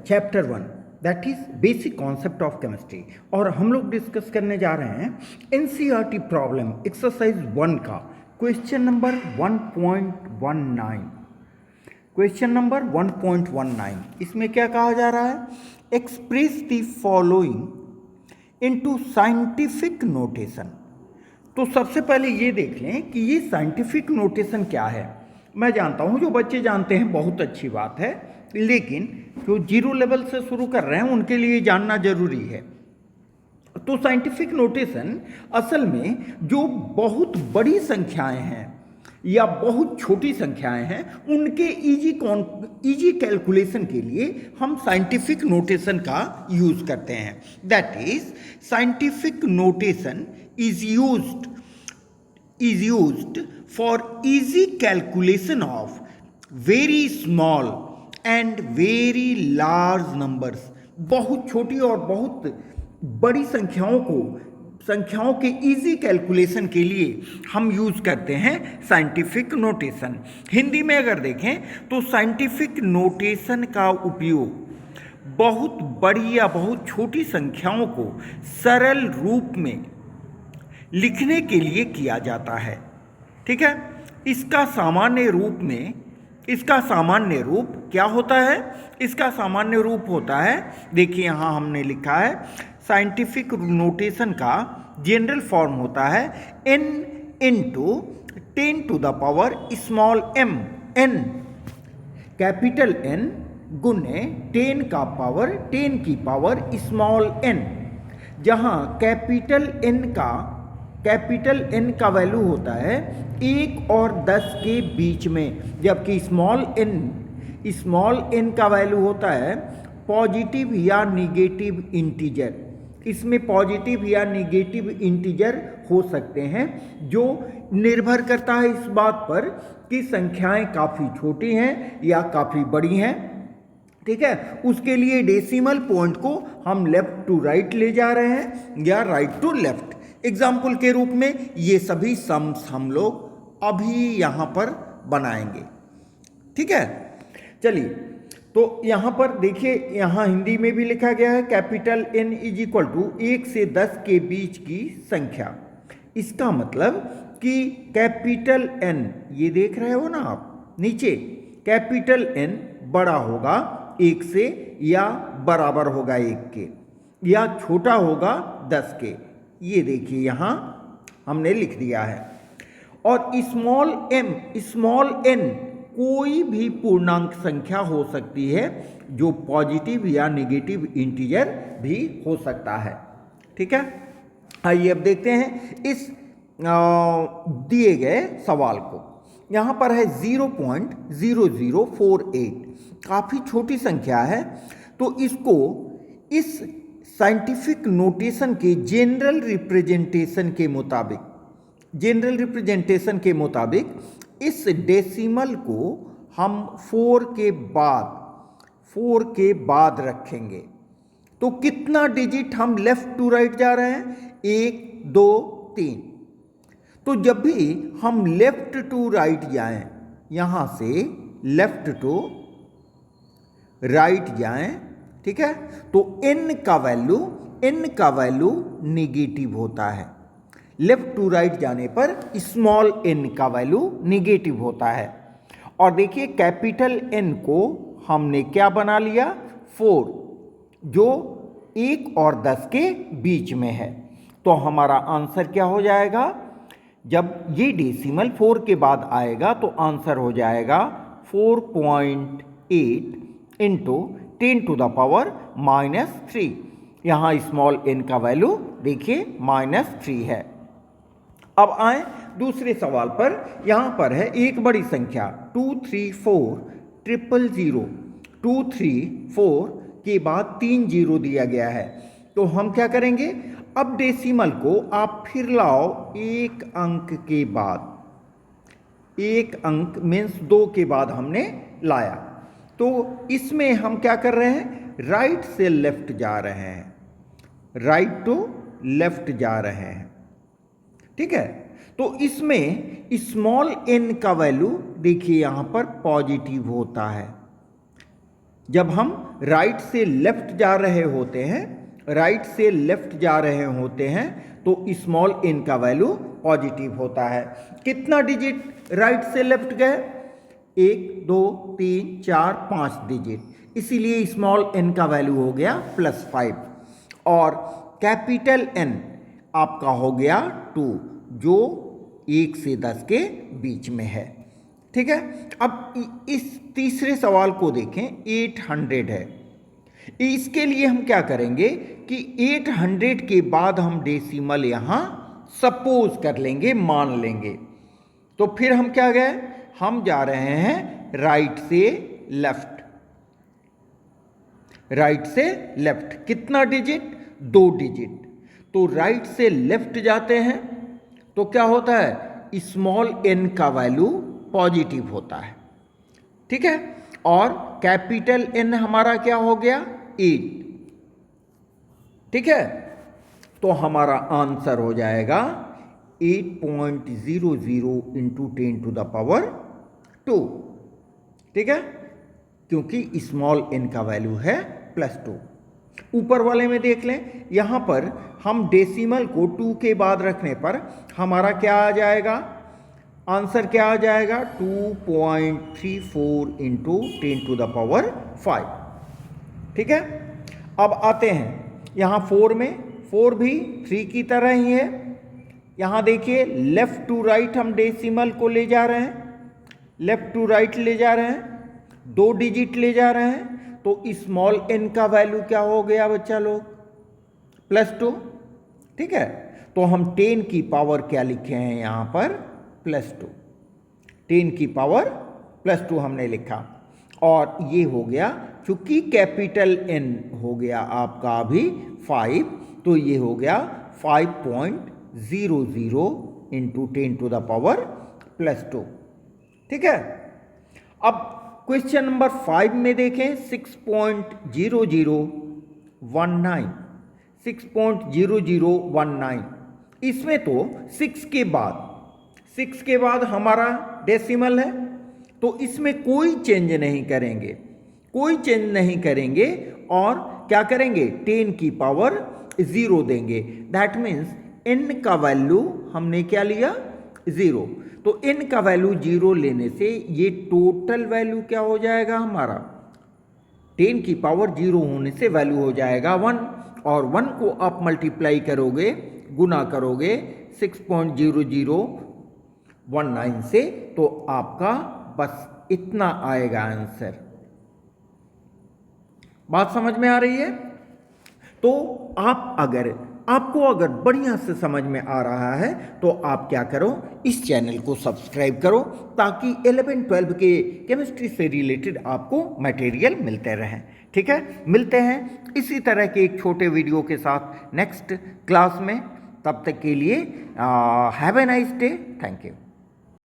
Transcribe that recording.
Chapter 1 that is basic concept of chemistry. और हम लोग डिस्कस करने जा रहे हैं एनसीईआरटी प्रॉब्लम एक्सरसाइज 1 का क्वेश्चन नंबर 1.19। क्वेश्चन नंबर 1.19 इसमें क्या कहा जा रहा है, express the following into scientific notation. तो सबसे पहले ये देख लें कि ये साइंटिफिक नोटेशन क्या है। मैं जानता हूँ जो बच्चे जानते हैं बहुत अच्छी बात है, लेकिन जो जीरो लेवल से शुरू कर रहे हैं उनके लिए जानना जरूरी है। तो साइंटिफिक नोटेशन असल में जो बहुत बड़ी संख्याएं हैं या बहुत छोटी संख्याएं हैं उनके इजी कैलकुलेशन के लिए हम साइंटिफिक नोटेशन का यूज करते हैं। That is scientific notation is used for easy calculation of very small and very large numbers। बहुत छोटी और बहुत बड़ी संख्याओं के इजी कैलकुलेशन के लिए हम यूज करते हैं साइंटिफिक नोटेशन। हिंदी में अगर देखें तो साइंटिफिक नोटेशन का उपयोग बहुत बड़ी या बहुत छोटी संख्याओं को सरल रूप में लिखने के लिए किया जाता है। ठीक है, इसका सामान्य रूप क्या होता है? इसका सामान्य रूप होता है, देखिए यहाँ हमने लिखा है साइंटिफिक नोटेशन का जनरल फॉर्म होता है n into 10 to the power small m, n capital N गुने 10 की पावर स्मॉल n, जहाँ कैपिटल N का वैल्यू होता है 1 और 10 के बीच में, जबकि स्मॉल n का वैल्यू होता है पॉजिटिव या निगेटिव इंटीजर। इसमें पॉजिटिव या निगेटिव इंटीजर हो सकते हैं, जो निर्भर करता है इस बात पर कि संख्याएं काफ़ी छोटी हैं या काफ़ी बड़ी हैं। ठीक है, उसके लिए डेसिमल पॉइंट को हम लेफ्ट टू राइट ले जा रहे हैं या राइट टू लेफ्ट। एग्जाम्पल के रूप में ये सभी सम्स हम लोग अभी यहाँ पर बनाएंगे। ठीक है, चलिए तो यहाँ पर देखिए, यहाँ हिंदी में भी लिखा गया है capital N is equal to 1 से 10 के बीच की संख्या। इसका मतलब कि कैपिटल N, ये देख रहे हो ना आप नीचे, कैपिटल N बड़ा होगा 1 से या बराबर होगा 1 के या छोटा होगा 10 के। ये देखिए यहाँ हमने लिख दिया है। और स्मॉल n कोई भी पूर्णांक संख्या हो सकती है, जो पॉजिटिव या नेगेटिव इंटीजर भी हो सकता है। ठीक है, आइए अब देखते हैं इस दिए गए सवाल को। यहाँ पर है 0.0048, काफ़ी छोटी संख्या है, तो इसको इस साइंटिफिक नोटेशन के जनरल रिप्रेजेंटेशन के मुताबिक इस डेसिमल को हम 4 के बाद रखेंगे। तो कितना डिजिट हम लेफ्ट टू राइट जा रहे हैं? 1 2 3। तो जब भी हम लेफ्ट टू राइट जाएं, यहां से लेफ्ट टू राइट जाएं, ठीक है, तो n का वैल्यू निगेटिव होता है। लेफ्ट टू राइट जाने पर स्मॉल n का वैल्यू निगेटिव होता है। और देखिए कैपिटल N को हमने क्या बना लिया? 4, जो 1 और 10 के बीच में है। तो हमारा आंसर क्या हो जाएगा? जब ये डेसिमल 4 के बाद आएगा तो आंसर हो जाएगा 4.8 इंटू 10 टू द पावर -3। यहाँ स्मॉल n का वैल्यू देखिए -3 है। अब आए दूसरे सवाल पर। यहाँ पर है एक बड़ी संख्या 234 के बाद 3 जीरो दिया गया है। तो हम क्या करेंगे? अब डेसिमल को आप फिर लाओ एक अंक के बाद, एक अंक मीन्स 2 के बाद हमने लाया। तो इसमें हम क्या कर रहे हैं? राइट से लेफ्ट जा रहे हैं, राइट टू लेफ्ट जा रहे हैं। ठीक है, तो इसमें स्मॉल n का वैल्यू देखिए यहाँ पर पॉजिटिव होता है। जब हम राइट से लेफ्ट जा रहे होते हैं, राइट से लेफ्ट जा रहे होते हैं तो स्मॉल एन का वैल्यू पॉजिटिव होता है। कितना डिजिट राइट से लेफ्ट गए? 1 2 3 4 5 डिजिट, इसीलिए स्मॉल एन का वैल्यू हो गया +5 और कैपिटल एन आपका हो गया 2, जो 1 से 10 के बीच में है। ठीक है, अब इस तीसरे सवाल को देखें, 800 है। इसके लिए हम क्या करेंगे कि 800 के बाद हम डेसिमल यहां सपोज कर लेंगे, मान लेंगे। तो फिर हम क्या गए, हम जा रहे हैं राइट से लेफ्ट, राइट से लेफ्ट। कितना डिजिट? 2 डिजिट। तो राइट से लेफ्ट जाते हैं तो क्या होता है, स्मॉल एन का वैल्यू पॉजिटिव होता है। ठीक है, और कैपिटल एन हमारा क्या हो गया? 8। ठीक है, तो हमारा आंसर हो जाएगा 8.00 इंटू 10⁻²। ठीक है, क्योंकि स्मॉल एन का वैल्यू है +2। ऊपर वाले में देख लें, यहां पर हम डेसिमल को 2 के बाद रखने पर हमारा क्या आ जाएगा, आंसर क्या आ जाएगा? 2.34 इंटू 10⁻5। ठीक है, अब आते हैं यहाँ 4 में। 4 भी 3 की तरह ही है। यहाँ देखिए, लेफ्ट टू राइट हम डेसिमल को ले जा रहे हैं, लेफ्ट टू राइट ले जा रहे हैं, 2 डिजिट ले जा रहे हैं। तो स्मॉल एन का वैल्यू क्या हो गया बच्चा लोग? +2। ठीक है, तो हम 10 की पावर क्या लिखे हैं यहाँ पर? +2। 10 की पावर +2 हमने लिखा, और ये हो गया, चूंकि कैपिटल एन हो गया आपका अभी 5, तो ये हो गया 5.00 इंटू 10⁻²। ठीक है, अब क्वेश्चन नंबर 5 में देखें, 6.0019, 6.0019। इसमें तो 6 के बाद हमारा डेसिमल है, तो इसमें कोई चेंज नहीं करेंगे, कोई चेंज नहीं करेंगे, और क्या करेंगे? 10 की पावर 0 देंगे। दैट मीन्स n का वैल्यू हमने क्या लिया? 0। तो n का वैल्यू 0 लेने से ये टोटल वैल्यू क्या हो जाएगा हमारा? 10 की पावर 0 होने से वैल्यू हो जाएगा 1, और 1 को आप मल्टीप्लाई करोगे, गुना करोगे 6.0019 से, तो आपका बस इतना आएगा आंसर। बात समझ में आ रही है? तो आपको अगर बढ़िया से समझ में आ रहा है तो आप क्या करो, इस चैनल को सब्सक्राइब करो, ताकि 11-12 के केमिस्ट्री से रिलेटेड आपको मटेरियल मिलते रहें। ठीक है, मिलते हैं इसी तरह के एक छोटे वीडियो के साथ नेक्स्ट क्लास में। तब तक के लिए have a nice day. Thank you.